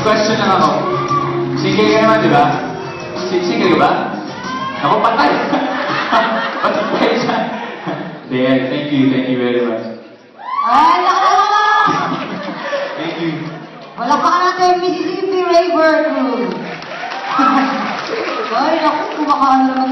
question lang ako. Single ka naman, di ba? Single ka ba? Ako, patay. Patay siya. There, thank you very much. Ay, nakakala! Thank you. Wala pa ka natin, Mississippi River Cruise. Ay, naku, kumakaano naman